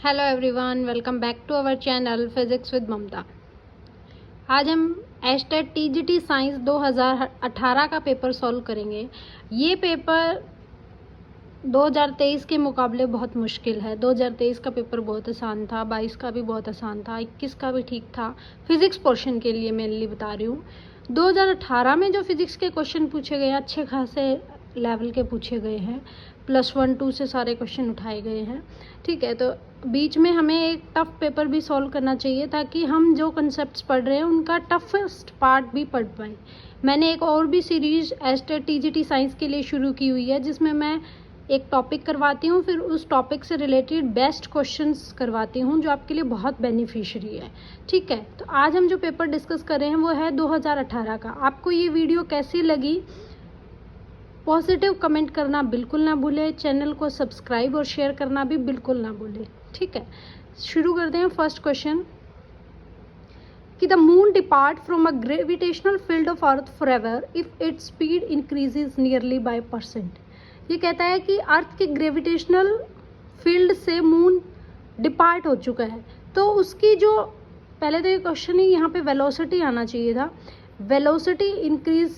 Hello everyone, welcome back to our channel physics with Mamta. आज हम estate TGT science 2018 का paper solve करेंगे। ये पेपर 2023 के मुकाबले बहुत मुश्किल है। 2023 का पेपर बहुत आसान था, 22 का भी बहुत आसान था, 21 का भी ठीक था। फिजिक्स पोर्शन के लिए मेनली बता रही हूँ। 2018 में जो फिजिक्स के क्वेश्चन पूछे गए अच्छे खासे लेवल के पूछे गए हैं, +1 2 से सारे क्वेश्चन उठाए गए हैं। ठीक है, तो बीच में हमें एक टफ पेपर भी सॉल्व करना चाहिए ताकि हम जो कंसेप्ट्स पढ़ रहे हैं उनका टफेस्ट पार्ट भी पढ़ पाएँ। मैंने एक और भी सीरीज एस्टेट टीजीटी साइंस के लिए शुरू की हुई है, जिसमें मैं एक टॉपिक करवाती हूँ, फिर उस टॉपिक से रिलेटेड बेस्ट क्वेश्चंस करवाती हूँ जो आपके लिए बहुत बेनिफिशियरी है। ठीक है, तो आज हम जो पेपर डिस्कस कर रहे हैं वो है 2018 का। आपको ये वीडियो कैसी लगी पॉजिटिव कमेंट करना बिल्कुल ना भूलें, चैनल को सब्सक्राइब और शेयर करना भी बिल्कुल ना भूलें। ठीक है, शुरू करते हैं। फर्स्ट क्वेश्चन कि the moon depart from a gravitational field of earth forever if it's speed increases nearly by %। ये कहता है कि अर्थ के ग्रेविटेशनल फील्ड से मून डिपार्ट हो चुका है, तो उसकी जो पहले तो ये क्वेश्चन ही यहाँ पे वेलोसिटी आना चाहिए था। वेलोसिटी इंक्रीज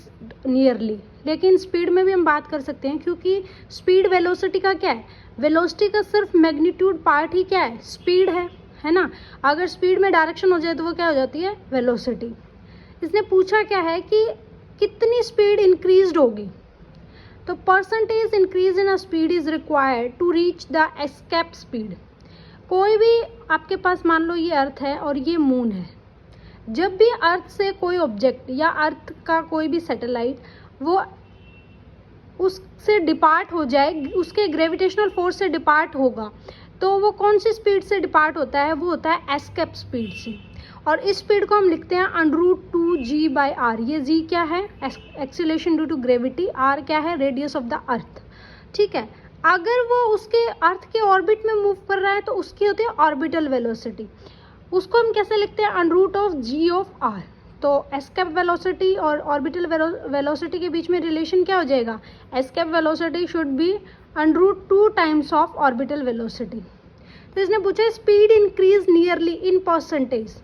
नियरली, लेकिन स्पीड में भी हम बात कर सकते हैं, क्योंकि स्पीड वेलोसिटी का क्या है, वेलोसिटी का सिर्फ मैग्नीट्यूड पार्ट ही क्या है, स्पीड है ना। अगर स्पीड में डायरेक्शन हो जाए तो वो क्या हो जाती है, वेलोसिटी। इसने पूछा क्या है कि कितनी स्पीड इंक्रीज्ड होगी, तो percentage increase in a speed is required to reach the escape speed. कोई भी आपके पास, मान लो ये अर्थ है और ये मून है, जब भी अर्थ से कोई ऑब्जेक्ट या अर्थ का कोई भी सैटेलाइट वो उससे डिपार्ट हो जाए, उसके ग्रेविटेशनल फोर्स से डिपार्ट होगा, तो वो कौन सी स्पीड से डिपार्ट होता है, वो होता है एस्केप स्पीड से। और इस स्पीड को हम लिखते हैं √2g/r। ये g क्या है, acceleration due to gravity, r क्या है, रेडियस ऑफ द अर्थ। ठीक है, अगर वो उसके अर्थ के ऑर्बिट में मूव कर रहा है तो उसकी होती है ऑर्बिटल वेलोसिटी। उसको हम कैसे लिखते हैं, √g/r। तो एस्केप वेलोसिटी और ऑर्बिटल वेलोसिटी के बीच में रिलेशन क्या हो जाएगा, escape velocity should be √2 times of orbital velocity. तो इसने पूछा speed increase nearly in percentage,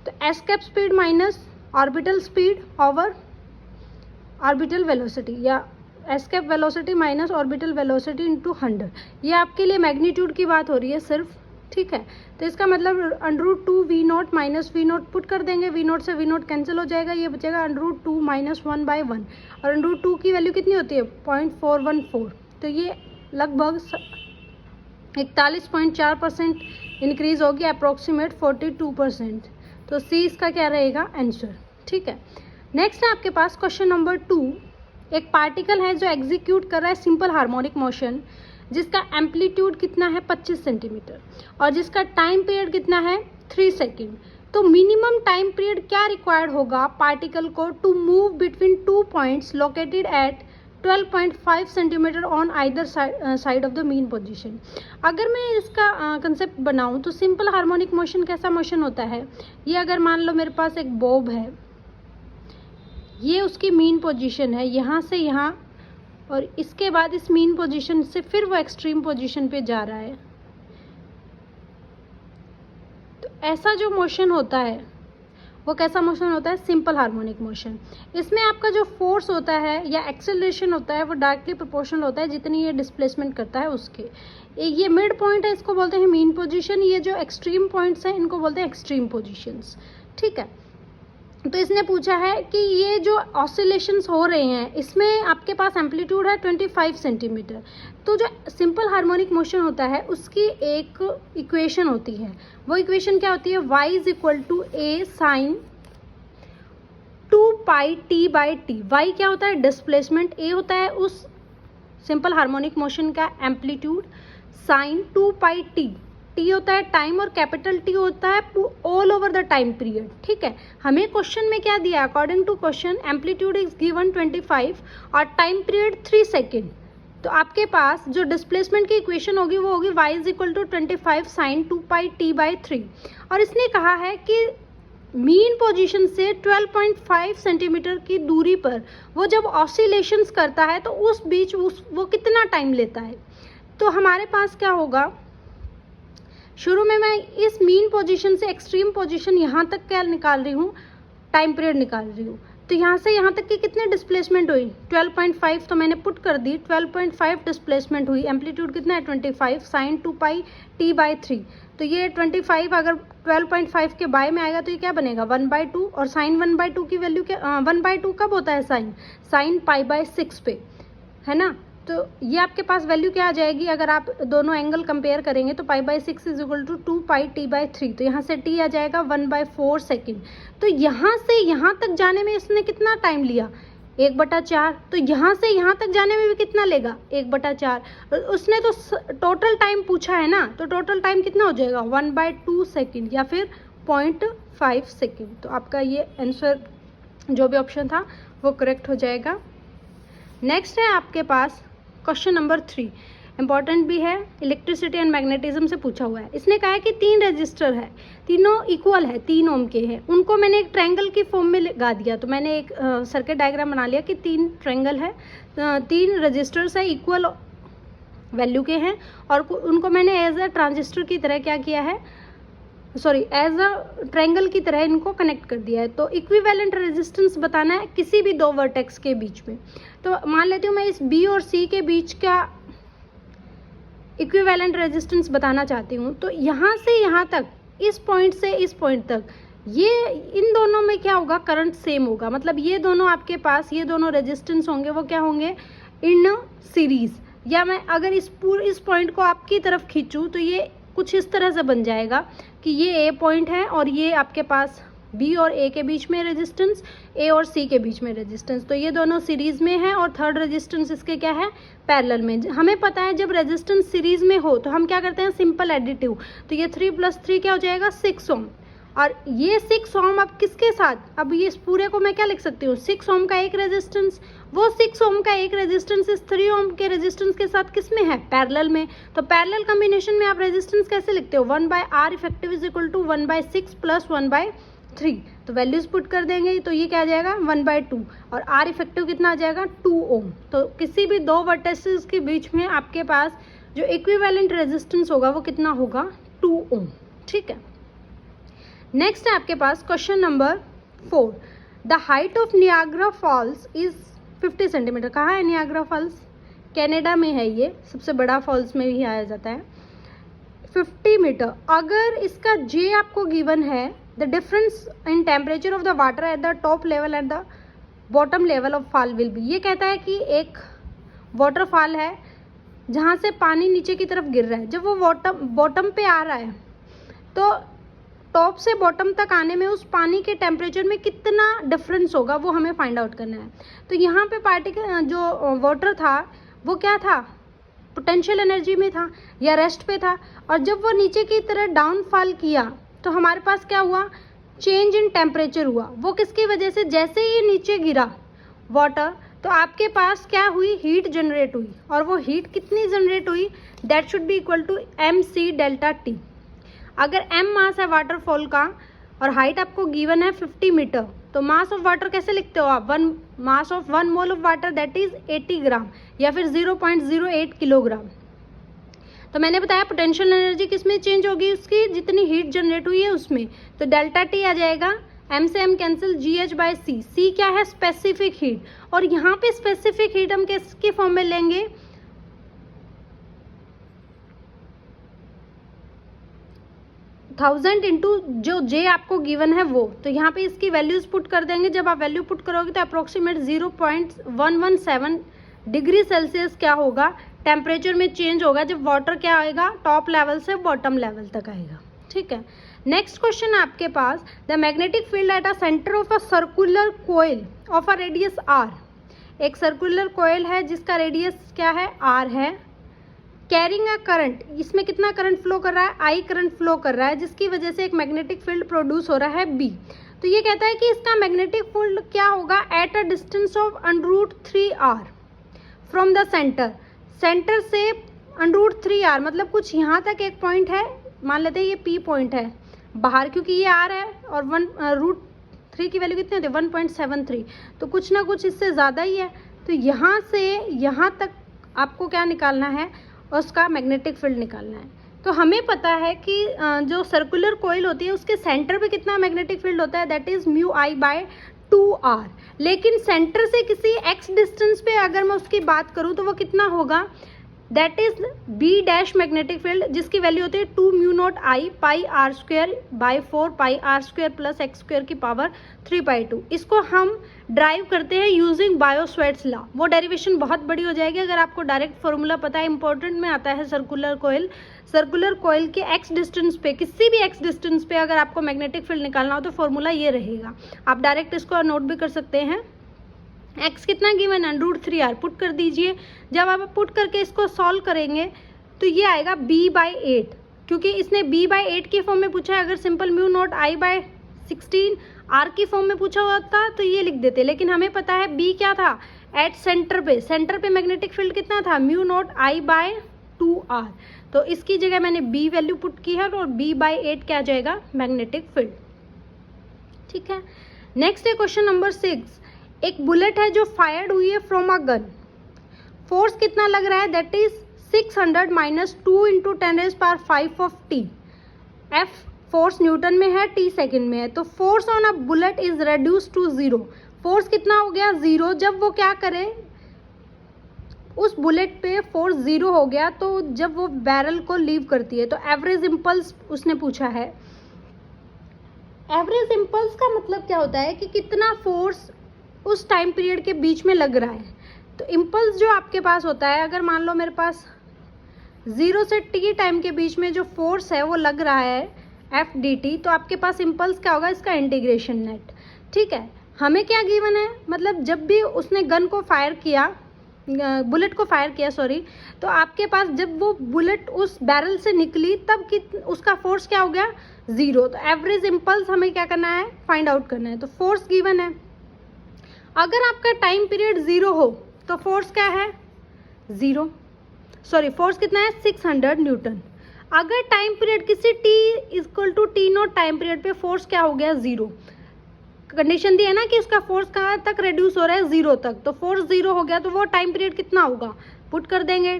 तो escape speed minus orbital speed over orbital velocity, या escape velocity minus orbital velocity into 100। ये आपके लिए मैग्नीट्यूड की बात हो रही है सिर्फ। ठीक है, तो इसका मतलब √2v0 माइनस v0 पुट कर देंगे, v0 से v0 कैंसिल हो जाएगा, ये बचेगा √2 माइनस 1/1। और √2 की वैल्यू कितनी होती है, 0.414। तो ये लगभग 41.4% इंक्रीज होगी, अप्रोक्सीमेट 42%। तो सी इसका क्या रहेगा, आंसर। ठीक है, नेक्स्ट है आपके पास क्वेश्चन नंबर 2। एक पार्टिकल है जो एग्जीक्यूट कर रहा है सिंपल हार्मोनिक मोशन, जिसका एम्पलीट्यूड कितना है, 25 सेंटीमीटर, और जिसका टाइम पीरियड कितना है, 3 सेकेंड। तो मिनिमम टाइम पीरियड क्या रिक्वायर्ड होगा पार्टिकल को to move between 2 points located at 12.5 centimetre on either side of the mean position. अगर मैं इसका कंसेप्ट बनाऊं तो सिंपल हार्मोनिक मोशन कैसा मोशन होता है, ये अगर मान लो मेरे पास एक बॉब है, ये उसकी मीन पोजीशन है यहाँ से यहाँ, और इसके बाद इस मीन पोजीशन से फिर वो एक्सट्रीम पोजीशन पे जा रहा है। तो ऐसा जो मोशन होता है वो कैसा मोशन होता है, सिंपल हार्मोनिक मोशन। इसमें आपका जो फोर्स होता है या एक्सेलरेशन होता है वो डायरेक्टली प्रोपोर्शनल होता है जितनी ये डिस्प्लेसमेंट करता है उसके। ये मिड पॉइंट है, इसको बोलते हैं मीन पोजीशन। ये जो एक्सट्रीम पॉइंट्स हैं इनको बोलते हैं एक्सट्रीम पोजीशंस। ठीक है, तो इसने पूछा है कि ये जो ऑसिलेशंस हो रहे हैं इसमें आपके पास एम्पलीट्यूड है 25 सेंटीमीटर। तो जो सिंपल हार्मोनिक मोशन होता है उसकी एक इक्वेशन होती है, वो इक्वेशन क्या होती है, y = a sin 2πt/t। y क्या होता है, डिस्प्लेसमेंट, a होता है उस सिंपल हार्मोनिक मोशन का एम्पलीट्यूड, साइन 2πt, टी होता है टाइम, और कैपिटल टी होता है all over the time period. ठीक है, हमें क्वेश्चन में क्या दिया, according to question amplitude is given 25 और टाइम पीरियड 3 सेकेंड। तो आपके पास जो डिस्प्लेसमेंट की इक्वेशन होगी वो होगी y = 25 sin 2πt/3। और इसने कहा है कि मीन पोजीशन से 12.5 सेंटीमीटर की दूरी पर वो जब ऑसिलेशंस करता है तो उस बीच वो कितना टाइम लेता है। तो हमारे पास क्या होगा, शुरू में मैं इस मीन पोजीशन से एक्सट्रीम पोजीशन यहाँ तक क्या निकाल रही हूँ, टाइम पीरियड निकाल रही हूँ। तो यहाँ से यहाँ तक की कितने डिस्प्लेसमेंट हुई, 12.5, तो मैंने पुट कर दी 12.5 डिस्प्लेसमेंट हुई। एम्पलीट्यूड कितना है 25 साइन 2πt/3। तो ये 25 अगर 12.5 के बाय में आएगा तो ये क्या बनेगा 1/2, और साइन 1/2 की वैल्यू क्या 1/2 कब होता है साइन π/6 पे, है ना। तो ये आपके पास वैल्यू क्या आ जाएगी, अगर आप दोनों एंगल कंपेयर करेंगे तो π/6 = 2πt/3। तो यहाँ से t आ जाएगा 1/4 सेकेंड। तो यहाँ से यहाँ तक जाने में इसने कितना टाइम लिया 1/4। तो यहाँ से यहाँ तक जाने में भी कितना लेगा 1/4। उसने तो टोटल टाइम पूछा है ना, तो टोटल टाइम कितना हो जाएगा 1/2 सेकेंड या फिर 0.5 सेकेंड। तो आपका ये आंसर जो भी ऑप्शन था वो करेक्ट हो जाएगा। नेक्स्ट है आपके पास क्वेश्चन नंबर 3, इंपॉर्टेंट भी है, इलेक्ट्रिसिटी एंड मैग्नेटिज्म से पूछा हुआ है। इसने कहा है कि 3 रजिस्टर है, तीनों इक्वल है, 3 ओम के हैं, उनको मैंने एक ट्रायंगल की फॉर्म में लगा दिया। तो मैंने एक सर्किट डायग्राम बना लिया कि 3 ट्रायंगल है, 3 रजिस्टर्स है, इक्वल वैल्यू के हैं, और उनको मैंने एज अ ट्रांजिस्टर की तरह क्या किया है, एज अ ट्रायंगल की तरह इनको कनेक्ट कर दिया है। तो इक्विवेलेंट रेजिस्टेंस बताना है किसी भी 2 वर्टेक्स के बीच में। तो मान लेती हूँ मैं इस बी और सी के बीच का इक्विवेलेंट रेजिस्टेंस बताना चाहती हूँ। तो यहाँ से यहाँ तक, इस पॉइंट से इस पॉइंट तक, ये इन दोनों में क्या होगा, करंट सेम होगा। मतलब ये दोनों आपके पास, ये दोनों रेजिस्टेंस होंगे वो क्या होंगे इन सीरीज। या मैं अगर इस पॉइंट को आपकी तरफ खींचूँ तो ये कुछ इस तरह से बन जाएगा कि ये ए पॉइंट है और ये आपके पास बी और ए के बीच में रेजिस्टेंस, ए और सी के बीच में रेजिस्टेंस। तो ये दोनों सीरीज में है और थर्ड रेजिस्टेंस इसके क्या है पैरेलल में। हमें पता है जब रेजिस्टेंस सीरीज में हो तो हम क्या करते हैं सिंपल एडिटिव। तो ये 3 + 3 क्या हो जाएगा 6 ओम, और ये 6 ओम अब किसके साथ, अब ये इस पूरे को मैं क्या लिख सकती हूँ 6 ओम का एक रेजिस्टेंस, वो 6 ओम का एक रेजिस्टेंस इस 3 ओम के रेजिस्टेंस के साथ किस में है पैरेलल में। तो पैरेलल कॉम्बिनेशन में आप रेजिस्टेंस कैसे लिखते हो 1/R इफेक्टिव = 1/6 + 1/3। तो वैल्यूज पुट कर देंगे तो ये क्या आ जाएगा 1/2, और R इफेक्टिव कितना आ जाएगा 2 ओम। तो किसी भी 2 वर्टिसेस के बीच में आपके पास जो इक्विवेलेंट रेजिस्टेंस होगा वो कितना होगा 2 ओम। ठीक है, नेक्स्ट है आपके पास question number 4, the height of Niagara Falls is 50 centimetre. कहाँ है नियाग्रा फॉल्स, कनाडा में है, ये सबसे बड़ा फॉल्स में भी आया जाता है। 50 मीटर, अगर इसका J आपको गिवन है, the difference in temperature of the water at the top level and the bottom level of fall will be. ये कहता है कि एक वाटरफॉल है जहाँ से पानी नीचे की तरफ गिर रहा है, जब वो बॉटम पे आ रहा है तो टॉप से बॉटम तक आने में उस पानी के टेम्परेचर में कितना डिफरेंस होगा वो हमें फाइंड आउट करना है। तो यहाँ पे पार्टिकल जो वाटर था वो क्या था पोटेंशियल एनर्जी में था या रेस्ट पे था, और जब वो नीचे की तरह डाउनफॉल किया तो हमारे पास क्या हुआ चेंज इन टेम्परेचर हुआ। वो किसकी वजह से, जैसे ही नीचे गिरा वाटर तो आपके पास क्या हुई हीट जनरेट हुई, और वो हीट कितनी जनरेट हुई that should be equal to mc∆T। अगर m मास है वाटरफॉल का और हाइट आपको गिवन है 50 मीटर, तो मास ऑफ वाटर कैसे लिखते हो आप, mass of 1 mole of water that is 80 ग्राम या फिर 0.08 किलोग्राम। तो मैंने बताया पोटेंशियल एनर्जी किस में चेंज होगी, उसकी जितनी हीट जनरेट हुई है उसमें। तो ∆T आ जाएगा, m से m कैंसिल, GH/c। c क्या है स्पेसिफिक हीट, और यहाँ पे स्पेसिफिक हीट हम किसके फॉर्म में लेंगे 1000 इंटू जो J आपको गिवन है वो। तो यहाँ पे इसकी वैल्यूज पुट कर देंगे, जब आप वैल्यू पुट करोगे तो अप्रोक्सीमेट 0.117 डिग्री सेल्सियस क्या होगा टेम्परेचर में चेंज होगा जब वाटर क्या आएगा टॉप लेवल से बॉटम लेवल तक आएगा। ठीक है, नेक्स्ट क्वेश्चन है आपके पास, the magnetic field at a centre of a circular coil of a radius R। एक सर्कुलर कोयल है जिसका रेडियस क्या है R है, कैरिंग अ करंट, इसमें कितना करंट फ्लो कर रहा है I करंट फ्लो कर रहा है, जिसकी वजह से एक मैग्नेटिक फील्ड प्रोड्यूस हो रहा है B। तो ये कहता है कि इसका मैग्नेटिक फील्ड क्या होगा at a distance of √3r from the centre, centre से √3r, मतलब कुछ यहाँ तक एक पॉइंट है, मान लेते हैं ये P पॉइंट है बाहर, क्योंकि ये R है और √3 की वैल्यू कितनी होती है 1.73, तो कुछ ना कुछ इससे ज़्यादा ही है। तो यहाँ से यहाँ तक आपको क्या निकालना है, उसका मैग्नेटिक फील्ड निकालना है। तो हमें पता है कि जो सर्कुलर कॉइल होती है उसके सेंटर पे कितना मैग्नेटिक फील्ड होता है, that is mu I by 2r। लेकिन सेंटर से किसी x डिस्टेंस पे अगर मैं उसकी बात करूँ तो वो कितना होगा, that is B dash magnetic field, जिसकी वैल्यू होती है 2 mu not I pi R square by 4 pi R square plus X square की पावर 3/2। इसको हम ड्राइव करते हैं यूजिंग बायो-सवार्ट्स लॉ। वो डेरिवेशन बहुत बड़ी हो जाएगी अगर आपको डायरेक्ट फॉर्मूला पता है। इंपॉर्टेंट में आता है सर्कुलर कॉइल के एक्स डिस्टेंस पे, किसी भी एक्स डिस्टेंस पे अगर आपको मैग्नेटिक फील्ड निकालना हो तो फॉर्मूला ये रहेगा। आप डायरेक्ट इसको नोट भी कर सकते हैं। x कितना गिवन है, √3r पुट कर दीजिए। जब आप पुट करके इसको सॉल्व करेंगे तो ये आएगा b/8, क्योंकि इसने b/8 की फॉर्म में पूछा है। अगर simple mu not i by 16 r की फॉर्म में पूछा हुआ था तो ये लिख देते, लेकिन हमें पता है b क्या था, एट सेंटर पे मैग्नेटिक फील्ड कितना था, mu not i bye 2r। तो इसकी जगह मैंने b वैल्यू पुट की है और b/8 क्या आ जाएगा, मैग्नेटिक फील्ड। ठीक है, नेक्स्ट है क्वेश्चन नंबर 6। एक बुलेट है जो फायर्ड हुई है फ्रॉम अ गन, फोर्स कितना लग रहा है, that is 600 minus 2 into 10⁵ of टी। एफ फोर्स न्यूटन में है, टी सेकेंड में है। तो force on a bullet is reduce to 0। Force कितना हो गया, 0। जब वो क्या करे, उस बुलेट पे फोर्स 0 हो गया तो जब वो बैरल को लीव करती है तो एवरेज इम्पल्स उसने पूछा है। एवरेज इम्पल्स का मतलब क्या होता है कि कितना फोर्स उस टाइम पीरियड के बीच में लग रहा है। तो इम्पल्स जो आपके पास होता है, अगर मान लो मेरे पास 0 से t टाइम के बीच में जो फोर्स है वो लग रहा है एफ डी टी, तो आपके पास इम्पल्स क्या होगा, इसका इंटीग्रेशन नेट। ठीक है, हमें क्या गिवन है, मतलब जब भी उसने गन को फायर किया, बुलेट को फायर किया सॉरी, तो आपके पास जब वो बुलेट उस बैरल से निकली तब उसका फोर्स क्या हो गया, 0। तो एवरेज इम्पल्स हमें क्या करना है, फाइंड आउट करना है। तो फोर्स गिवन है, अगर आपका टाइम पीरियड 0 हो तो फोर्स क्या है, 0, सॉरी फोर्स कितना है, 600 न्यूटन। अगर टाइम पीरियड किसी t equal to t0 time period पे फोर्स क्या हो गया, 0। कंडीशन दी है ना कि उसका फोर्स कहाँ तक रिड्यूस हो रहा है, 0 तक। तो फोर्स 0 हो गया तो वो टाइम पीरियड कितना होगा, पुट कर देंगे।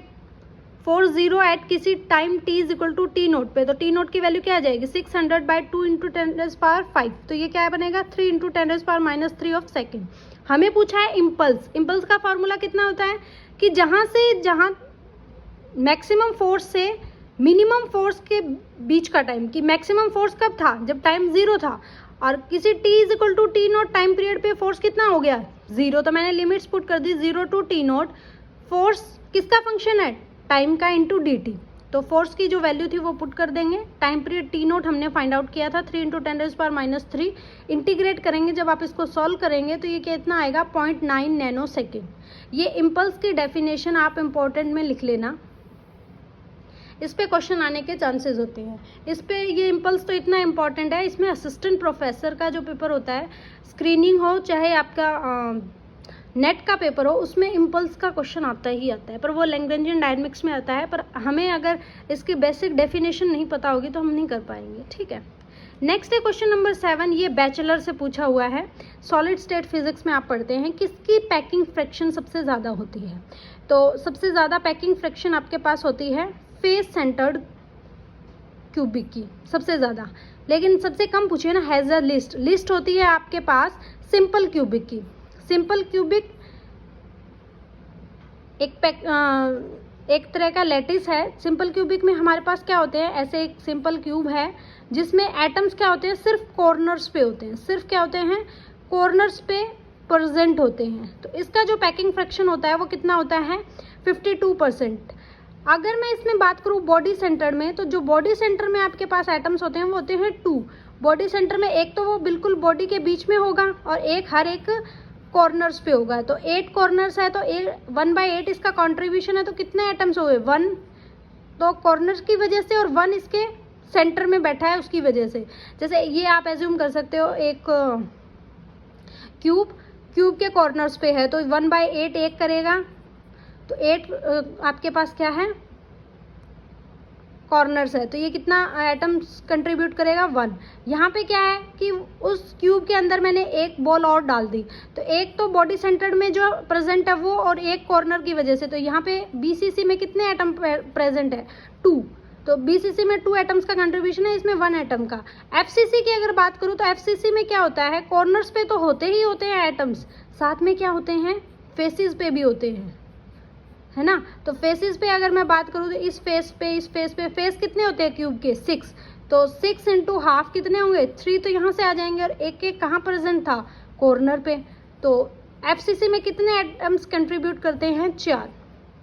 फोर्स 0 एट किसी time t is equal to t0 पे, तो t0 की वैल्यू क्या आ जाएगी, 600 बाई 2 इंटू 10⁵। तो ये क्या बनेगा, 3 इंटू 10⁻³ ऑफ सेकेंड। हमें पूछा है इम्पल्स। इम्पल्स का फॉर्मूला कितना होता है कि जहाँ मैक्सिमम फोर्स से मिनिमम फोर्स के बीच का टाइम, कि मैक्सिमम फोर्स कब था, जब टाइम 0 था, और किसी t is equal to t0 time period पे फोर्स कितना हो गया, 0। तो मैंने लिमिट्स पुट कर दी, 0 टू t0। फोर्स किसका फंक्शन है, टाइम का इंटू dt। तो फोर्स की जो वैल्यू थी वो पुट कर देंगे। टाइम पीरियड t0 हमने फाइंड आउट किया था, 3 इंटू 10⁻³ इंटीग्रेट करेंगे। जब आप इसको सॉल्व करेंगे तो ये कितना आएगा, 0.9 नैनो सेकेंड। ये इम्पल्स की डेफिनेशन आप इम्पोर्टेंट में लिख लेना, इस पे क्वेश्चन आने के चांसेस होते हैं। इस पे ये इम्पल्स तो इतना इम्पॉर्टेंट है, इसमें असिस्टेंट प्रोफेसर का जो पेपर होता है, स्क्रीनिंग हो चाहे आपका नेट का पेपर हो, उसमें इम्पल्स का क्वेश्चन आता ही आता है, पर वो लैग्रेंजियन डायनेमिक्स में आता है। पर हमें अगर इसकी बेसिक डेफिनेशन नहीं पता होगी तो हम नहीं कर पाएंगे। ठीक है, नेक्स्ट है क्वेश्चन नंबर 7। ये बैचलर से पूछा हुआ है, सॉलिड स्टेट फिजिक्स में आप पढ़ते हैं, किसकी पैकिंग फ्रैक्शन सबसे ज़्यादा होती है। तो सबसे ज़्यादा पैकिंग फ्रैक्शन आपके पास होती है फेस सेंटर्ड क्यूबिक की, सबसे ज़्यादा। लेकिन सबसे कम पूछिए ना, हैज़ अ लिस्ट होती है आपके पास सिंपल क्यूबिक की। सिंपल क्यूबिक एक तरह का लैटिस है। सिंपल क्यूबिक में हमारे पास क्या होते हैं, ऐसे एक सिंपल क्यूब है जिसमें एटम्स क्या होते हैं, सिर्फ कॉर्नर्स पे होते हैं, सिर्फ क्या होते हैं, कॉर्नर्स पे प्रेजेंट होते हैं। तो इसका जो पैकिंग फ्रैक्शन होता है वो कितना होता है, 52%। अगर मैं इसमें बात करूँ बॉडी सेंटर में, तो जो बॉडी सेंटर में आपके पास एटम्स होते हैं वो होते हैं 2। बॉडी सेंटर में एक तो वो बिल्कुल बॉडी के बीच में होगा और एक हर एक कॉर्नर्स पे होगा। तो 8 कॉर्नर्स है तो 1/8 इसका कंट्रीब्यूशन है, तो कितने एटम्स हो गए, 1। तो कॉर्नर्स की वजह से और 1 इसके सेंटर में बैठा है उसकी वजह से। जैसे ये आप एज्यूम कर सकते हो, एक क्यूब के कॉर्नर्स पे है तो 1/8 एक करेगा, तो 8 आपके पास क्या है, कॉर्नर्स है, तो ये कितना एटम्स कंट्रीब्यूट करेगा, 1। यहाँ पे क्या है कि उस क्यूब के अंदर मैंने एक बॉल और डाल दी, तो एक तो बॉडी सेंटर में जो प्रेजेंट है वो, और एक कॉर्नर की वजह से। तो यहाँ पे BCC में कितने एटम प्रेजेंट है, 2। तो बीसीसी में 2 एटम्स का कंट्रीब्यूशन है, इसमें 1 एटम का। एफसीसी की अगर बात करूँ तो एफसीसी में क्या होता है, कॉर्नर्स पे तो होते ही होते हैं एटम्स, साथ में क्या होते हैं, फेसिस पे भी होते हैं, है ना। तो फेसिस पे अगर मैं बात करूँ तो इस फेस पे फेस कितने होते हैं क्यूब के, 6, तो 6 इंटू हाफ कितने होंगे, 3, तो यहाँ से आ जाएंगे, और एक एक कहाँ प्रेजेंट था, कॉर्नर पे। तो एफसीसी में कितने एटम्स कंट्रीब्यूट करते हैं, 4,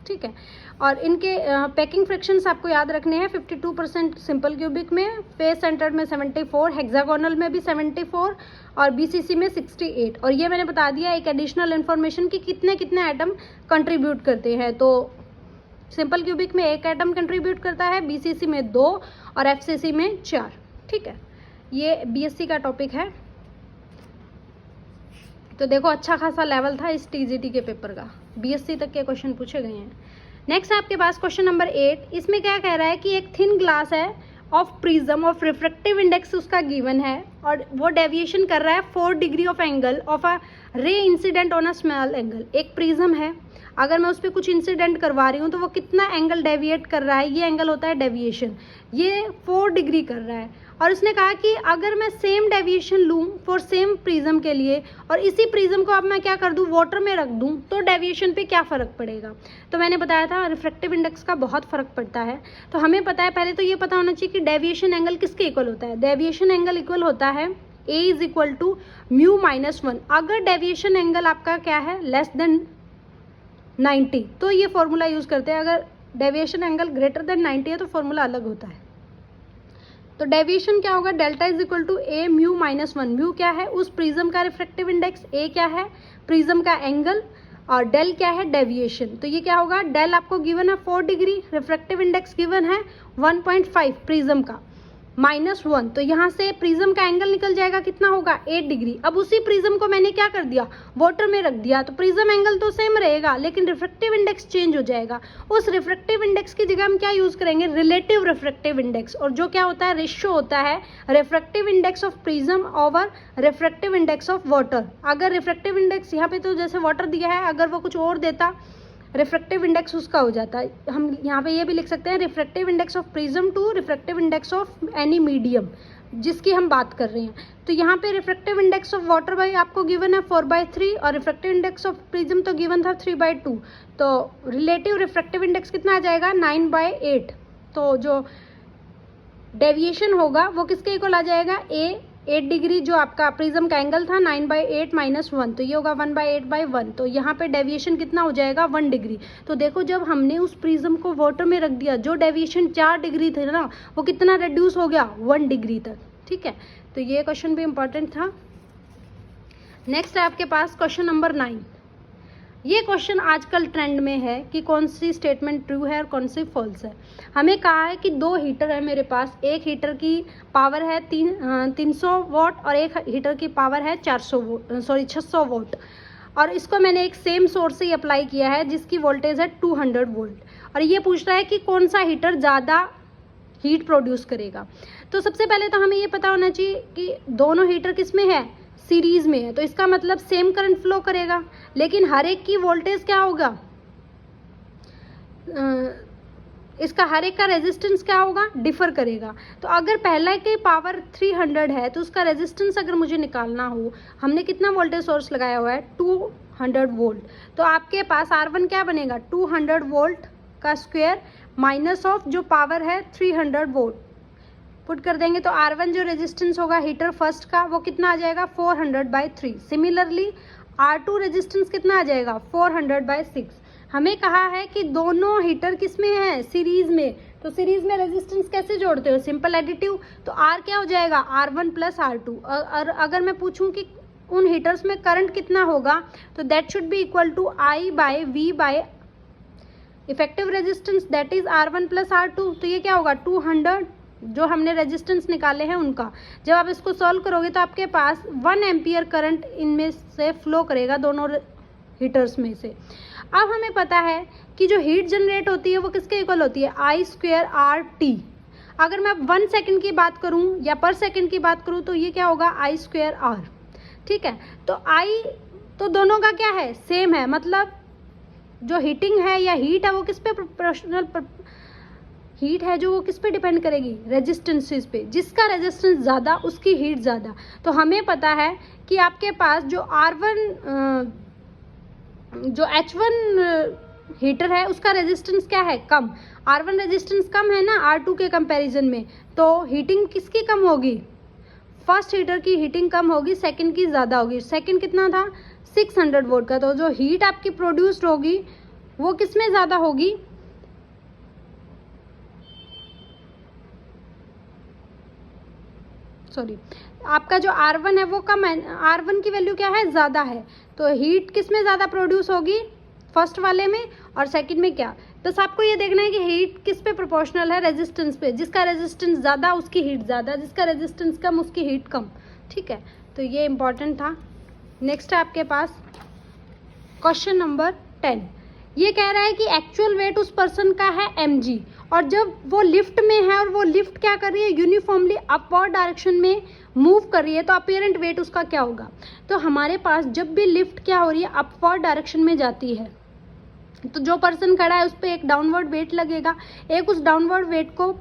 ठीक है। और इनके पैकिंग फ्रैक्शंस आपको याद रखने हैं, 52% सिंपल क्यूबिक में, फेस सेंटर्ड में 74, हेक्सागोनल में भी 74 और बीसीसी में 68। और ये मैंने बता दिया एक एडिशनल इन्फॉर्मेशन कि कितने कितने एटम कंट्रीब्यूट करते हैं। तो सिंपल क्यूबिक में 1 एटम कंट्रीब्यूट करता है, बीसीसी में 2 और एफसीसी में 4, ठीक है। ये बीएससी का टॉपिक है। तो देखो अच्छा खासा लेवल था इस टीजीटी के पेपर का, बीएससी तक के क्वेश्चन पूछे गए हैं। नेक्स्ट आपके पास क्वेश्चन नंबर 8, इसमें क्या कह रहा है कि एक थिन ग्लास है of prism of refractive index उसका गिवन है, और वो डेविएशन कर रहा है 4 degree of angle of a ray incident on a small angle. एक प्रिज्म है, अगर मैं उस पर कुछ इंसिडेंट करवा रही हूँ तो वो कितना एंगल डेविएट कर रहा है, ये एंगल होता है डेविएशन, ये 4 डिग्री कर रहा है। और उसने कहा कि अगर मैं सेम डेविएशन लूँ फॉर सेम प्रिज्म के लिए, और इसी प्रिज्म को अब मैं क्या कर दूँ, वाटर में रख दूँ, तो डेविएशन पे क्या फ़र्क पड़ेगा। तो मैंने बताया था रिफ्रैक्टिव इंडेक्स का बहुत फ़र्क पड़ता है। तो हमें पता है, पहले तो ये पता होना चाहिए कि डेविएशन एंगल किसके इक्वल होता है। डेविएशन एंगल इक्वल होता है A is equal to mu minus 1। अगर डेविएशन एंगल आपका क्या है, लेस देन 90, तो ये फॉर्मूला यूज़ करते हैं। अगर डेविएशन एंगल ग्रेटर देन 90 है तो फॉर्मूला अलग होता है। तो डेविएशन क्या होगा, delta is equal to A mu minus 1। Mu क्या है, उस प्रिज्म का रिफ्रैक्टिव इंडेक्स, ए क्या है प्रिज्म का एंगल, और डेल क्या है डेविएशन। तो ये क्या होगा, डेल आपको गिवन है 4 डिग्री, रिफ्रैक्टिव इंडेक्स गिवन है 1.5 प्रिज्म का, -1, तो यहाँ से प्रिज्म का एंगल निकल जाएगा, कितना होगा 8 डिग्री। अब उसी प्रिज्म को मैंने क्या कर दिया, वाटर में रख दिया, तो प्रिज्म एंगल तो सेम रहेगा लेकिन रिफ्रैक्टिव इंडेक्स चेंज हो जाएगा। उस रिफ्रैक्टिव इंडेक्स की जगह हम क्या यूज़ करेंगे, रिलेटिव रिफ्रैक्टिव इंडेक्स, और जो क्या होता है, रेशियो होता है refractive index of prism over refractive index of water. अगर रिफ्रैक्टिव इंडेक्स यहाँ पे तो जैसे वाटर दिया है, अगर वो कुछ और देता रिफ्रैक्टिव इंडेक्स उसका हो जाता है। हम यहाँ पे ये भी लिख सकते हैं refractive index of prism to refractive index of any medium जिसकी हम बात कर रहे हैं। तो यहाँ पे refractive index of water by आपको गिवन है 4/3 और रिफ्रैक्टिव इंडेक्स ऑफ प्रिज्म तो गिवन था 3/2। तो रिलेटिव रिफ्रैक्टिव इंडेक्स कितना आ जाएगा 9/8। तो जो डेविएशन होगा वो किसके इक्वल आ जाएगा, 8 डिग्री जो आपका प्रिज्म का एंगल था 9/8 - 1, तो ये होगा 1/8/1। तो यहाँ पे डेविएशन कितना हो जाएगा 1 डिग्री। तो देखो जब हमने उस प्रिज्म को वाटर में रख दिया, जो डेविएशन 4 डिग्री थे ना, वो कितना रिड्यूस हो गया 1 डिग्री तक, ठीक है। तो ये क्वेश्चन भी इंपॉर्टेंट था। नेक्स्ट है आपके पास क्वेश्चन नंबर 9। ये क्वेश्चन आजकल ट्रेंड में है कि कौन सी स्टेटमेंट ट्रू है और कौन सी फॉल्स है। हमें कहा है कि 2 हीटर है मेरे पास, एक हीटर की पावर है 300 वॉट और एक हीटर की पावर है 600 वोल्ट, और इसको मैंने एक सेम सोर्स से ही अप्लाई किया है जिसकी वोल्टेज है 200 वोल्ट, और ये पूछ रहा है कि कौन सा हीटर ज़्यादा हीट प्रोड्यूस करेगा। तो सबसे पहले तो हमें ये पता होना चाहिए कि दोनों हीटर किस में है, सीरीज में है, तो इसका मतलब सेम करंट फ्लो करेगा, लेकिन हर एक की वोल्टेज क्या होगा, इसका हर एक का रेजिस्टेंस क्या होगा, डिफर करेगा। तो अगर पहला की पावर 300 है तो उसका रेजिस्टेंस अगर मुझे निकालना हो, हमने कितना वोल्टेज सोर्स लगाया हुआ है 200 वोल्ट, तो आपके पास R1 क्या बनेगा 200 वोल्ट का स्क्वायर माइनस ऑफ जो पावर है 300 वोल्ट, पुट कर देंगे तो R1 जो रेजिस्टेंस होगा हीटर फर्स्ट का वो कितना आ जाएगा 400/3। सिमिलरली R2 रेजिस्टेंस कितना आ जाएगा 400/6। हमें कहा है कि दोनों हीटर किस में है, सीरीज में, तो सीरीज में रेजिस्टेंस कैसे जोड़ते हो, सिंपल एडिटिव, तो R क्या हो जाएगा R1 + R2। और अगर मैं पूछूं कि उन हीटर्स में करंट कितना होगा, तो that should be equal to I/V/ effective resistance, that is R1 + R2। तो ये क्या होगा 200 जो हमने रेजिस्टेंस निकाले हैं उनका। जब आप इसको सॉल्व करोगे तो आपके पास 1 एम्पियर करंट इनमें से फ्लो करेगा दोनों हीटर्स में से। अब हमें पता है कि जो हीट जनरेट होती है वो किसके इक्वल होती है I²RT। अगर मैं 1 सेकंड की बात करूं या पर सेकंड की बात करूं तो ये क्या होगा I²R, ठीक है। तो I तो दोनों का क्या है सेम है, मतलब जो हीटिंग है या हीट है वो किस पे प्रोपोर्शनल, हीट है जो वो किस पे डिपेंड करेगी, रेजिस्टेंसेस पे। जिसका रेजिस्टेंस ज़्यादा उसकी हीट ज़्यादा। तो हमें पता है कि आपके पास जो H1 हीटर है उसका रेजिस्टेंस क्या है, कम। R1 रेजिस्टेंस कम है ना R2 के कंपैरिजन में, तो हीटिंग किसकी कम होगी, फर्स्ट हीटर की हीटिंग कम होगी, सेकंड की ज़्यादा होगी। सेकंड कितना था 600 वोल्ट का, तो जो हीट आपकी प्रोड्यूस्ड होगी वो किस में ज़्यादा होगी, सॉरी आपका जो R1 है वो कम है, R1 की वैल्यू क्या है, ज़्यादा है। तो हीट किस में ज़्यादा प्रोड्यूस होगी, फर्स्ट वाले में, और सेकंड में क्या। तो आपको ये देखना है कि हीट किस पे प्रोपोर्शनल है, रेजिस्टेंस पे। जिसका रेजिस्टेंस ज़्यादा उसकी हीट ज़्यादा, जिसका रेजिस्टेंस कम उसकी हीट कम। ठीक है, तो ये इंपॉर्टेंट था। नेक्स्ट है आपके पास क्वेश्चन नंबर 10। ये कह रहा है कि एक्चुअल वेट उस पर्सन का है mg, और जब वो लिफ्ट में है और वो लिफ्ट क्या कर रही है, यूनिफॉर्मली अपवर्ड डायरेक्शन में मूव कर रही है, तो अपीरेंट वेट उसका क्या होगा। तो हमारे पास जब भी लिफ्ट क्या हो रही है, अपवर्ड डायरेक्शन में जाती है, तो जो पर्सन खड़ा है उस पर एक डाउनवर्ड वेट लगेगा। एक उस डाउनवर्ड वेट को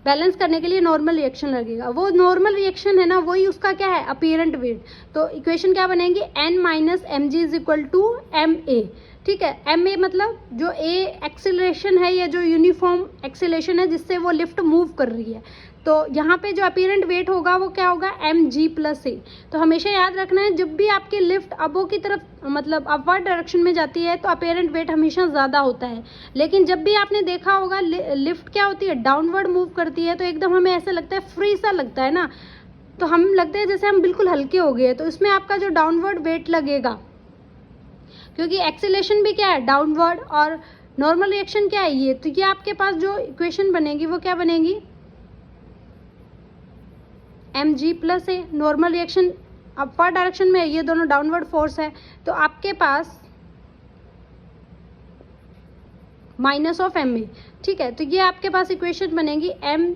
बैलेंस करने के लिए नॉर्मल रिएक्शन लगेगा। वो नॉर्मल रिएक्शन है ना, वही उसका क्या है, अपीरेंट वेट। तो इक्वेशन क्या बनेगी, n minus M G is equal to M A. ठीक है, एम ए मतलब जो ए एक्सेलरेशन है या जो यूनिफॉर्म एक्सेलरेशन है जिससे वो लिफ्ट मूव कर रही है। तो यहाँ पे जो अपीरेंट वेट होगा वो क्या होगा, एम जी प्लस ए। तो हमेशा याद रखना है, जब भी आपकी लिफ्ट अबो की तरफ मतलब अपवर्ड डायरेक्शन में जाती है तो अपीरेंट वेट हमेशा ज़्यादा होता है। लेकिन जब भी आपने देखा होगा लिफ्ट क्या होती है, डाउनवर्ड मूव करती है, तो एकदम हमें ऐसा लगता है, फ्री सा लगता है ना, तो हम लगते हैं जैसे हम बिल्कुल हल्के हो गए। तो इसमें आपका जो डाउनवर्ड वेट लगेगा, क्योंकि एक्सीलरेशन भी क्या है, डाउनवर्ड, और नॉर्मल रिएक्शन क्या है, ये। तो ये आपके पास जो इक्वेशन बनेगी वो क्या बनेगी, एम जी प्लस ए। नॉर्मल रिएक्शन अपवर्ड डायरेक्शन में है, ये दोनों डाउनवर्ड फोर्स है, तो आपके पास माइनस ऑफ एम ए। ठीक है, तो ये आपके पास इक्वेशन बनेगी एम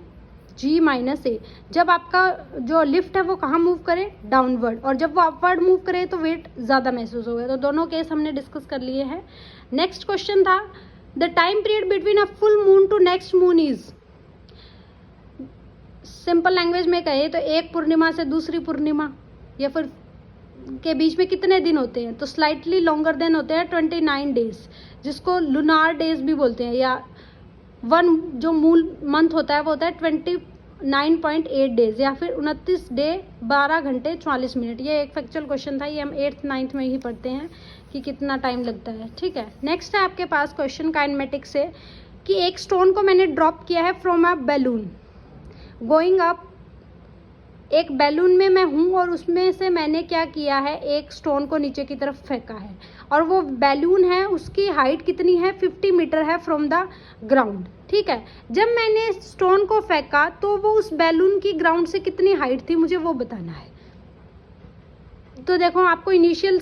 जी माइनस ए। जब आपका जो लिफ्ट है वो कहाँ मूव करे, डाउनवर्ड, और जब वो अपवर्ड मूव करे तो वेट ज़्यादा महसूस होगा। तो दोनों केस हमने डिस्कस कर लिए हैं। नेक्स्ट क्वेश्चन था, the time period between a full moon to next moon is. Simple language में कहे तो एक पूर्णिमा से दूसरी पूर्णिमा या फिर के बीच में कितने दिन होते हैं, तो स्लाइटली लॉन्गर देन होते हैं 29 डेज, जिसको लूनार डेज भी बोलते हैं, या वन जो मूल मंथ होता है वो होता है 29.8 डेज, या फिर 29 डे 12 घंटे 44 मिनट। ये एक फैक्चुअल क्वेश्चन था, ये हम 8th 9th में ही पढ़ते हैं कि कितना टाइम लगता है। ठीक है, नेक्स्ट है आपके पास क्वेश्चन काइनेमेटिक्स से, कि एक स्टोन को मैंने ड्रॉप किया है from a balloon going up. एक बैलून में मैं हूँ और उसमें से मैंने क्या किया है, एक स्टोन को नीचे की तरफ फेंका है, और वो बैलून है उसकी हाइट कितनी है, 50 मीटर है फ्रॉम द ग्राउंड। ठीक है, जब मैंने स्टोन को फेंका तो वो उस बैलून की ग्राउंड से कितनी हाइट थी, मुझे वो बताना है। तो देखो, आपको इनिशियल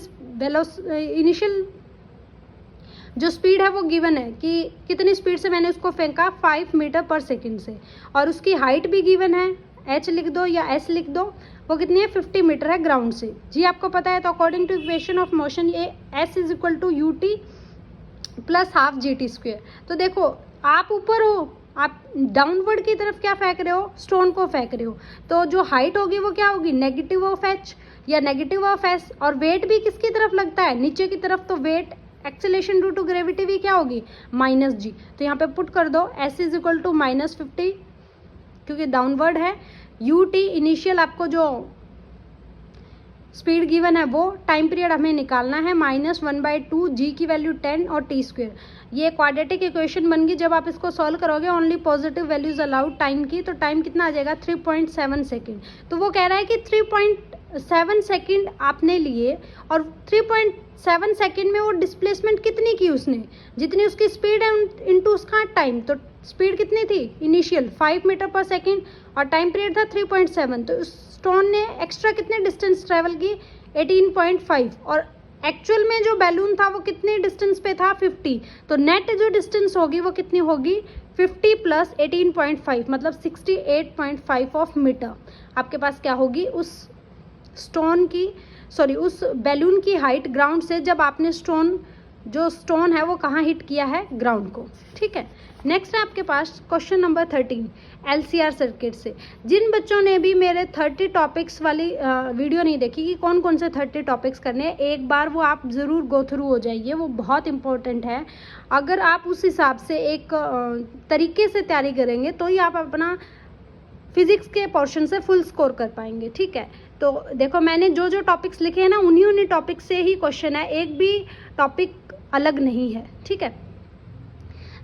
जो स्पीड है वो गिवन है कि कितनी स्पीड से मैंने उसको फेंका, 5 मीटर पर सेकंड से, और उसकी हाइट भी गिवन है, h लिख दो या s लिख दो, वो कितनी है, 50 मीटर है ग्राउंड से। जी आपको पता है, तो according to equation of motion ये s is equal to U T plus half G T square. तो देखो, आप ऊपर हो, आप डाउनवर्ड की तरफ क्या फेंक रहे हो, स्टोन को फेंक रहे हो, तो जो हाइट होगी वो क्या होगी, नेगेटिव ऑफ h या नेगेटिव ऑफ s, और वेट भी किसकी तरफ लगता है, नीचे की तरफ, तो weight acceleration due to gravity भी क्या होगी, माइनस जी। तो यहाँ पे पुट कर दो s इज इक्वल टू -50, क्योंकि डाउनवर्ड है, यू टी इनिशियल आपको जो स्पीड गिवन है वो, टाइम पीरियड हमें निकालना है, -1/2, जी की वैल्यू 10 और टी स्क्वेयर। ये क्वाड्रेटिक इक्वेशन बन गई। जब आप इसको सॉल्व करोगे, only positive values allowed time की, तो टाइम कितना आ जाएगा, 3.7 सेकेंड। तो वो कह रहा है कि 3.7 सेकेंड आपने लिए, और 3.7 सेकेंड में वो डिस्प्लेसमेंट कितनी की उसने, जितनी उसकी स्पीड है इनटू उसका टाइम। तो स्पीड कितनी थी इनिशियल, 5 मीटर पर सेकेंड, और टाइम पीरियड था 3.7। तो उस स्टोन ने एक्स्ट्रा कितने डिस्टेंस ट्रेवल की, 18.5, और एक्चुअल में जो बैलून था वो कितने डिस्टेंस पे था, 50। तो नेट जो डिस्टेंस होगी वो कितनी होगी, 50 प्लस 18.5 मतलब 68.5 ऑफ मीटर। आपके पास क्या होगी, उस स्टोन की उस बैलून की हाइट ग्राउंड से जब आपने स्टोन जो स्टोन है वो कहाँ हिट किया है, ग्राउंड को। ठीक है, नेक्स्ट है आपके पास क्वेश्चन नंबर 13 LCR सर्किट से। जिन बच्चों ने भी मेरे 30 टॉपिक्स वाली वीडियो नहीं देखी कि कौन कौन से 30 टॉपिक्स करने हैं, एक बार वो आप ज़रूर गो थ्रू हो जाइए, वो बहुत इंपॉर्टेंट है। अगर आप उस हिसाब से एक तरीके से तैयारी करेंगे तो ही आप अपना फिजिक्स के पोर्शन से फुल स्कोर कर पाएंगे। ठीक है, तो देखो मैंने जो जो टॉपिक्स लिखे हैं ना, उन्हीं टॉपिक से ही क्वेश्चन है, एक भी टॉपिक अलग नहीं है। ठीक है,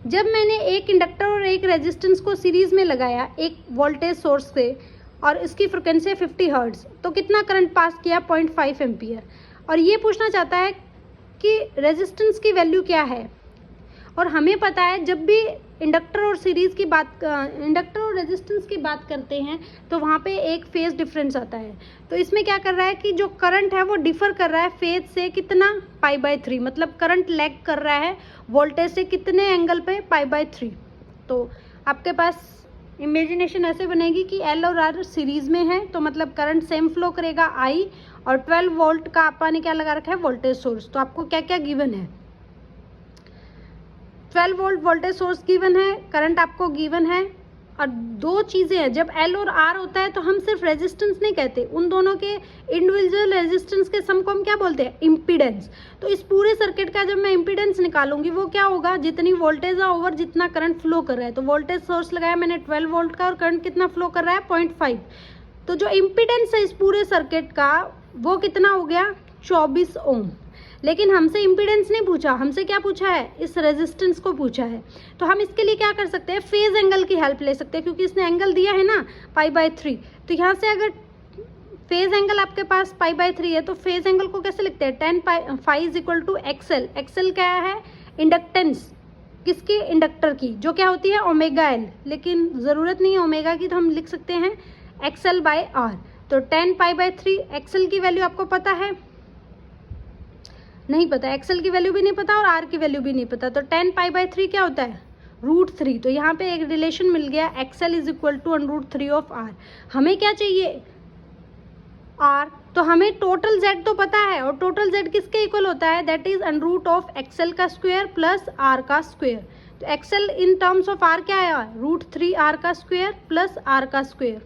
जब मैंने एक इंडक्टर और एक रेजिस्टेंस को सीरीज में लगाया एक वोल्टेज सोर्स से और इसकी फ्रिक्वेंसी 50 हर्ट्ज, तो कितना करंट पास किया, 0.5 एम्पियर। और ये पूछना चाहता है कि रेजिस्टेंस की वैल्यू क्या है। और हमें पता है जब भी इंडक्टर और रेजिस्टेंस की बात करते हैं तो वहाँ पे एक फेज डिफरेंस आता है। तो इसमें क्या कर रहा है कि जो करंट है वो डिफर कर रहा है फेज से कितना, π/3, मतलब करंट लैग कर रहा है वोल्टेज से कितने एंगल पे, π/3। तो आपके पास इमेजिनेशन ऐसे बनेगी कि L और R सीरीज में है, तो मतलब करंट सेम फ्लो करेगा I, और 12 वोल्ट का आपा ने क्या लगा रखा है, वोल्टेज सोर्स। तो आपको क्या क्या गिवन है, 12 वोल्ट वोल्टेज सोर्स गिवन है, करंट आपको गिवन है। और दो चीज़ें हैं, जब L और R होता है तो हम सिर्फ रेजिस्टेंस नहीं कहते, उन दोनों के इंडिविजुअल रेजिस्टेंस के सम को हम क्या बोलते हैं, इम्पीडेंस। तो इस पूरे सर्किट का जब मैं इम्पीडेंस निकालूंगी वो क्या होगा, जितनी वोल्टेज है ओवर जितना करंट फ्लो कर रहा है। तो वोल्टेज सोर्स लगाया मैंने 12 वोल्ट का और करंट कितना फ्लो कर रहा है, 0.5। तो जो इम्पीडेंस है इस पूरे सर्किट का वो कितना हो गया, 24 ओम। लेकिन हमसे इम्पीडेंस नहीं पूछा, हमसे क्या पूछा है, इस रेजिस्टेंस को पूछा है। तो हम इसके लिए क्या कर सकते हैं, फेज एंगल की हेल्प ले सकते हैं, क्योंकि इसने एंगल दिया है ना π/3। तो यहाँ से अगर फेज एंगल आपके पास π/3 है तो फेज एंगल को कैसे लिखते हैं, tan phi = XL। XL क्या है, इंडक्टेंस किसकी, इंडक्टर की, जो क्या होती है ω/L, लेकिन ज़रूरत नहीं है ओमेगा की, तो हम लिख सकते हैं XL/R। तो tan π/3, XL की वैल्यू आपको पता है, नहीं पता, एक्सेल की वैल्यू भी नहीं पता और आर की वैल्यू भी नहीं पता। तो tan π/3 क्या होता है, √3। तो यहाँ पे एक रिलेशन मिल गया, XL = √3 ऑफ R। हमें क्या चाहिए, R। तो हमें टोटल Z तो पता है, और टोटल Z किसके इक्वल होता है, दैट इज √XL का स्क्वायर प्लस R का स्क्वायर। तो XL in terms of R क्या है, √3 R का स्क्वायर प्लस R का स्क्वायर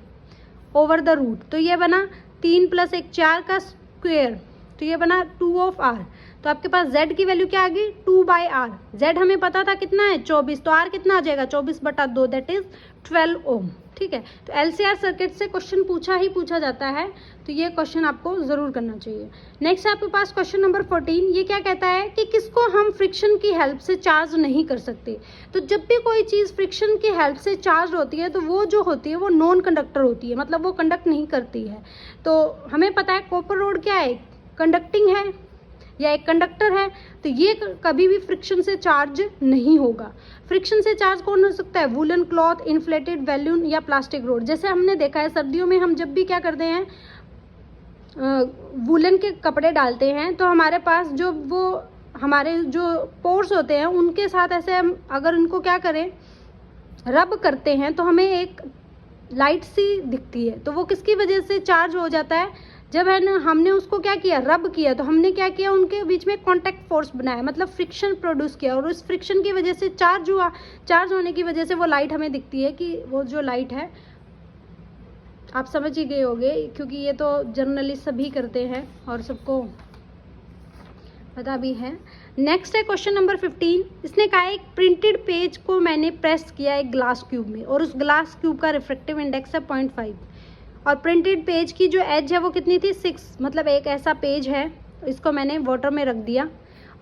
ओवर द रूट। तो ये बना 3 + 1 4 का स्क्वायर, तो ये बना 2 ऑफ R। तो आपके पास Z की वैल्यू क्या आ गई, 2/R। Z हमें पता था कितना है, 24। तो R कितना आ जाएगा, 24/2, दैट इज 12 ओम। ठीक है, तो LCR सर्किट से क्वेश्चन पूछा जाता है, तो ये क्वेश्चन आपको ज़रूर करना चाहिए। नेक्स्ट आपके पास क्वेश्चन नंबर 14, ये क्या कहता है कि किसको हम फ्रिक्शन की हेल्प से चार्ज नहीं कर सकते। तो जब भी कोई चीज़ फ्रिक्शन की हेल्प से चार्ज होती है तो वो जो होती है वो नॉन कंडक्टर होती है, मतलब वो कंडक्ट नहीं करती है। तो हमें पता है कॉपर रोड क्या है, कंडक्टिंग है या एक कंडक्टर है, तो ये कभी भी फ्रिक्शन से चार्ज नहीं होगा। फ्रिक्शन से चार्ज कौन हो सकता है, वूलन क्लॉथ, इन्फ्लेटेड बैलून या प्लास्टिक रोड। जैसे हमने देखा है सर्दियों में हम जब भी क्या करते हैं, वूलन के कपड़े डालते हैं, तो हमारे पास जो वो हमारे जो पोर्स होते हैं उनके साथ ऐसे हम अगर उनको क्या करें, रब करते हैं, तो हमें एक लाइट सी दिखती है। तो वो किसकी वजह से चार्ज हो जाता है, जब है ना हमने उसको क्या किया, रब किया। तो हमने क्या किया, उनके बीच में कांटेक्ट फोर्स बनाया, मतलब फ्रिक्शन प्रोड्यूस किया, और उस फ्रिक्शन की वजह से चार्ज हुआ। चार्ज होने की वजह से वो लाइट हमें दिखती है, कि वो जो लाइट है आप समझ ही गए होंगे, क्योंकि ये तो जनरली सभी करते हैं और सबको पता भी है। नेक्स्ट है क्वेश्चन नंबर 15, इसने कहा एक प्रिंटेड पेज को मैंने प्रेस किया एक ग्लास क्यूब में, और उस ग्लास क्यूब का रिफ्रैक्टिव इंडेक्स है 0.5, और प्रिंटेड पेज की जो एज है वो कितनी थी, 6। मतलब एक ऐसा पेज है, इसको मैंने वाटर में रख दिया,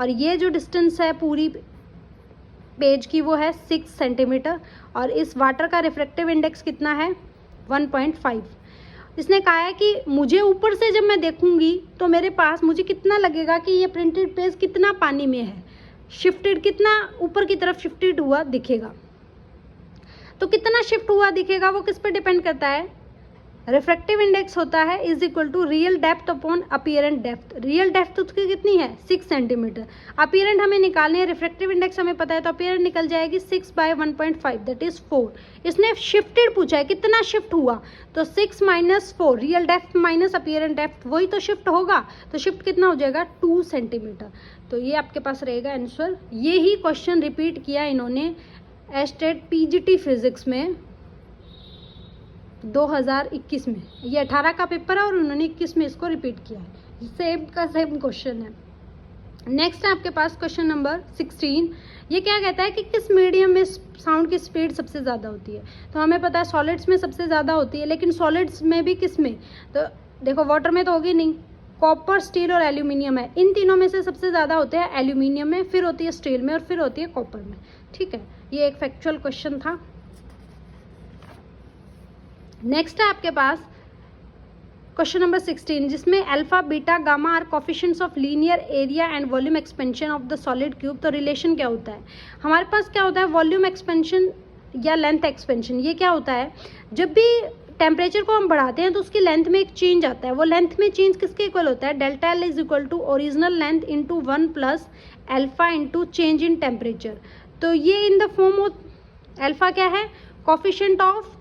और ये जो डिस्टेंस है पूरी पेज की वो है 6 सेंटीमीटर, और इस वाटर का रिफ्रैक्टिव इंडेक्स कितना है, 1.5। इसने कहा है कि मुझे ऊपर से जब मैं देखूंगी तो मेरे पास मुझे कितना लगेगा कि ये प्रिंटेड पेज कितना पानी में है, शिफ्टेड, कितना ऊपर की तरफ शिफ्टेड हुआ दिखेगा। तो कितना शिफ्ट हुआ दिखेगा वो किस पे डिपेंड करता है, रिफ्रैक्टिव इंडेक्स होता है is equal to real depth upon apparent depth. Real depth उसकी कितनी है 6 सेंटीमीटर, अपीयरेंट हमें निकालनी है, रिफ्रैक्टिव इंडेक्स हमें पता है, तो अपीयरेंट निकल जाएगी 6/1.5 दैट इज 4। इसने शिफ्टेड पूछा है कितना शिफ्ट हुआ, तो 6 - 4 रियल डेप्थ माइनस अपीयरेंट डेप्थ, वही तो शिफ्ट होगा, तो शिफ्ट कितना हो जाएगा 2 सेंटीमीटर। तो ये आपके पास रहेगा आंसर। ये ही क्वेश्चन रिपीट किया इन्होंने एस्टेट पीजीटी फिजिक्स में 2021 में। ये 18 का पेपर है और उन्होंने 21 में इसको रिपीट किया है, सेम का सेम क्वेश्चन है। नेक्स्ट है आपके पास क्वेश्चन नंबर 16। ये क्या कहता है कि किस मीडियम में साउंड की स्पीड सबसे ज़्यादा होती है। तो हमें पता है सॉलिड्स में सबसे ज़्यादा होती है, लेकिन सॉलिड्स में भी किस में, तो देखो वाटर में तो होगी नहीं, कॉपर, स्टील और एल्यूमिनियम है, इन तीनों में से सबसे ज़्यादा होते हैं एल्यूमिनियम में, फिर होती है स्टील में और फिर होती है कॉपर में। ठीक है, ये एक फैक्चुअल क्वेश्चन था। नेक्स्ट है आपके पास क्वेश्चन नंबर 16, जिसमें alpha, beta, gamma are coefficients of linear area and volume expansion of the solid cube. तो रिलेशन क्या होता है हमारे पास, क्या होता है वॉल्यूम एक्सपेंशन या लेंथ एक्सपेंशन। ये क्या होता है, जब भी टेम्परेचर को हम बढ़ाते हैं तो उसकी लेंथ में एक चेंज आता है, वो लेंथ में चेंज किसके इक्वल होता है, delta L is equal to original length into 1 plus alpha into change in temperature. तो ये in the form of alpha क्या है, कोफिशिएंट ऑफ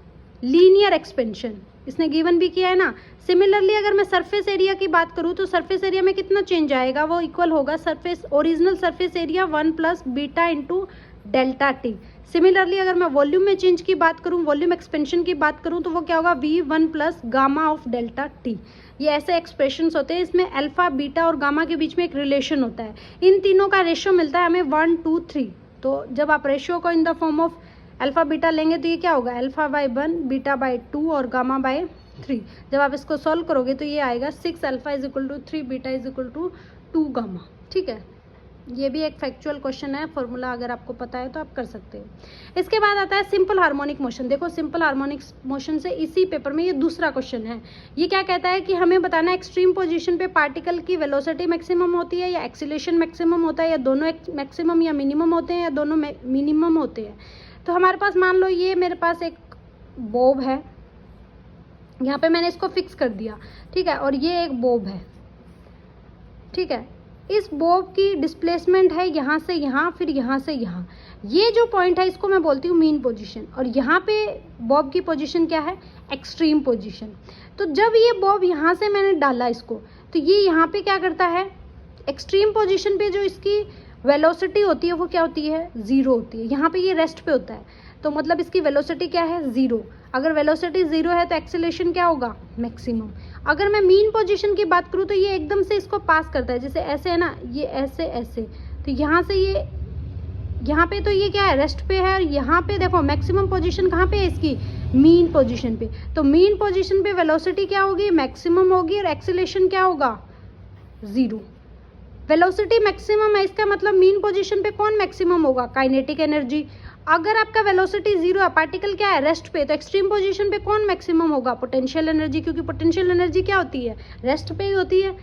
लीनियर एक्सपेंशन, इसने गिवन भी किया है ना। सिमिलरली अगर मैं सरफेस एरिया की बात करूँ तो सरफेस एरिया में कितना चेंज आएगा, वो इक्वल होगा surface original surface area 1 plus beta into delta T. Similarly अगर मैं वॉल्यूम में चेंज की बात करूँ, वॉल्यूम एक्सपेंशन की बात करूँ, तो वो क्या होगा V1 plus gamma of delta T. ये ऐसे एक्सप्रेशंस होते हैं, इसमें अल्फा, बीटा और गामा के बीच में एक रिलेशन होता है, इन तीनों का रेशियो मिलता है हमें 1 2 3। तो जब आप रेशियो को इन the form of alpha beta लेंगे तो ये क्या होगा, अल्फा बाय 1, बीटा बाय 2 और गामा बाय 3। जब आप इसको सॉल्व करोगे तो ये आएगा 6 alpha is equal to 3 beta is equal to 2 gamma. ठीक है, ये भी एक फैक्चुअल क्वेश्चन है, फॉर्मूला अगर आपको पता है तो आप कर सकते हो। इसके बाद आता है सिंपल हार्मोनिक मोशन। देखो सिंपल हार्मोनिक मोशन से इसी पेपर में ये दूसरा क्वेश्चन है। ये क्या कहता है कि हमें बताना है एक्सट्रीम पोजीशन पे पार्टिकल की वेलोसिटी मैक्सिमम होती है या एक्सीलरेशन मैक्सिमम होता है, या दोनों मैक्सिमम या मिनिमम होते हैं, या दोनों मिनिमम होते हैं। तो हमारे पास मान लो ये मेरे पास एक बॉब है, यहाँ पे मैंने इसको फिक्स कर दिया, ठीक है, और ये एक बॉब है, ठीक है। इस बॉब की डिस्प्लेसमेंट है यहाँ से यहाँ, फिर यहाँ से यहाँ। ये जो पॉइंट है इसको मैं बोलती हूँ मीन पोजीशन, और यहाँ पे बॉब की पोजीशन क्या है, एक्सट्रीम पोजीशन। तो जब ये बॉब यहाँ से मैंने डाला इसको, तो ये यहाँ पे क्या करता है, एक्सट्रीम पोजीशन पे जो इसकी वेलोसिटी होती है वो क्या होती है, ज़ीरो होती है। यहाँ पे ये रेस्ट पे होता है, तो मतलब इसकी वेलोसिटी क्या है, ज़ीरो। अगर वेलोसिटी ज़ीरो है तो एक्सेलरेशन क्या होगा, मैक्सिमम। अगर मैं मीन पोजीशन की बात करूँ तो ये एकदम से इसको पास करता है, जैसे ऐसे है ना, ये ऐसे ऐसे, तो यहाँ से ये यहाँ पे तो ये क्या है, रेस्ट पे है, और यहाँ पे देखो मैक्सिमम पोजीशन कहाँ पे है इसकी, मीन पोजीशन पे। तो मीन पोजीशन पे वेलोसिटी क्या होगी, मैक्सिमम होगी, और एक्सेलरेशन क्या होगा, ज़ीरो। वेलोसिटी मैक्सिमम है, इसका मतलब मीन पोजीशन पे कौन मैक्सिमम होगा, काइनेटिक एनर्जी। अगर आपका वेलोसिटी जीरो है, पार्टिकल क्या है, रेस्ट पे, तो एक्सट्रीम पोजीशन पे कौन मैक्सिमम होगा, पोटेंशियल एनर्जी, क्योंकि पोटेंशियल एनर्जी क्या होती है, रेस्ट पे ही होती है,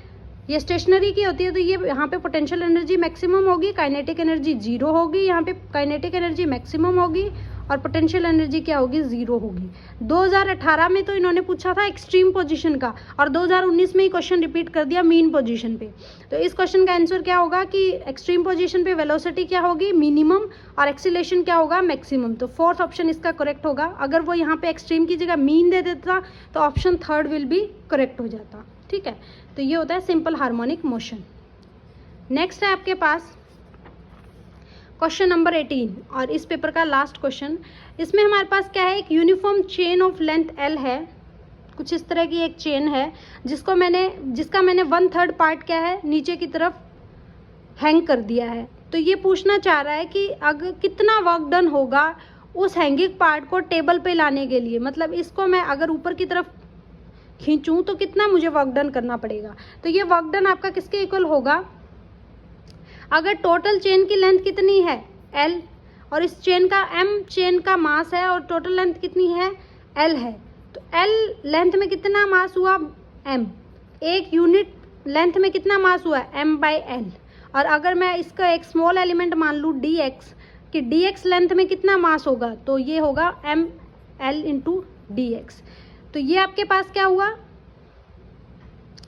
ये स्टेशनरी की होती है। तो ये यहाँ पे पोटेंशियल एनर्जी मैक्सिमम होगी, काइनेटिक एनर्जी जीरो होगी, यहाँ पे काइनेटिक एनर्जी मैक्सिमम होगी और पोटेंशियल एनर्जी क्या होगी, जीरो होगी। 2018 में तो इन्होंने पूछा था एक्सट्रीम पोजीशन का, और 2019 में ही क्वेश्चन रिपीट कर दिया मीन पोजीशन पे। तो इस क्वेश्चन का आंसर क्या होगा कि एक्सट्रीम पोजीशन पे वेलोसिटी क्या होगी, मिनिमम, और एक्सीलरेशन क्या होगा, मैक्सिमम। तो फोर्थ ऑप्शन इसका करेक्ट होगा। अगर वो यहाँ पे एक्सट्रीम की जगह मीन दे देता तो option third will be correct हो जाता। ठीक है, तो ये होता है सिंपल हार्मोनिक मोशन। नेक्स्ट है आपके पास क्वेश्चन नंबर 18, और इस पेपर का लास्ट क्वेश्चन। इसमें हमारे पास क्या है, एक uniform chain of length L है, कुछ इस तरह की एक चेन है जिसका मैंने 1/3 पार्ट क्या है, नीचे की तरफ हैंग कर दिया है। तो ये पूछना चाह रहा है कि अगर कितना वर्क डन होगा उस हैंगिंग पार्ट को टेबल पे लाने के लिए, मतलब इसको मैं अगर ऊपर की तरफ खींचूं तो कितना मुझे वर्क डन करना पड़ेगा। तो ये वर्क डन आपका किसके इक्वल होगा, अगर टोटल चेन की लेंथ कितनी है L, और इस चेन का M चेन का मास है, और टोटल लेंथ कितनी है L है, तो L लेंथ में कितना मास हुआ M, एक यूनिट लेंथ में कितना मास हुआ M/L। और अगर मैं इसका एक स्मॉल एलिमेंट मान लूँ dx, कि dx लेंथ में कितना मास होगा, तो ये होगा ML × dx। तो ये आपके पास क्या हुआ,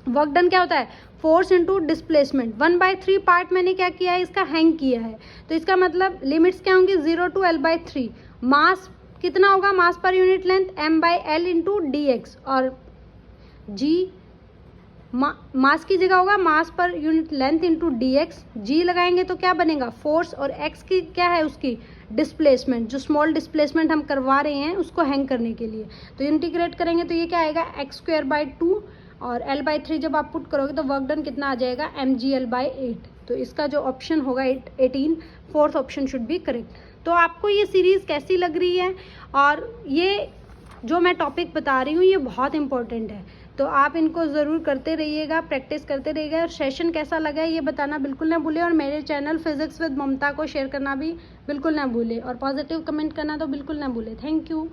वर्क डन क्या होता है, फोर्स इंटू डिस्प्लेसमेंट। 1/3 पार्ट मैंने क्या किया है, इसका हैंग किया है, तो इसका मतलब लिमिट्स क्या होंगी, 0 to L/3। मास कितना होगा, मास पर unit length m/L into dx, और g मास की जगह होगा मास पर unit length into dx। g लगाएंगे तो क्या बनेगा, फोर्स, और x की क्या है, उसकी डिस्प्लेसमेंट, जो स्मॉल डिस्प्लेसमेंट हम करवा रहे हैं उसको हैंग करने के लिए। तो इंटीग्रेट करेंगे तो ये क्या आएगा, x²/2, और L/3 जब आप पुट करोगे तो वर्क डन कितना आ जाएगा, mgl/8। तो इसका जो ऑप्शन होगा 18, fourth option should be correct. तो आपको ये सीरीज़ कैसी लग रही है, और ये जो मैं टॉपिक बता रही हूँ ये बहुत इंपॉर्टेंट है, तो आप इनको ज़रूर करते रहिएगा, प्रैक्टिस करते रहिएगा। और सेशन कैसा लगा है ये बताना बिल्कुल ना भूलें, और मेरे चैनल फिजिक्स विद ममता को शेयर करना भी बिल्कुल ना भूलें, और पॉजिटिव कमेंट करना तो बिल्कुल ना भूलें। Thank you.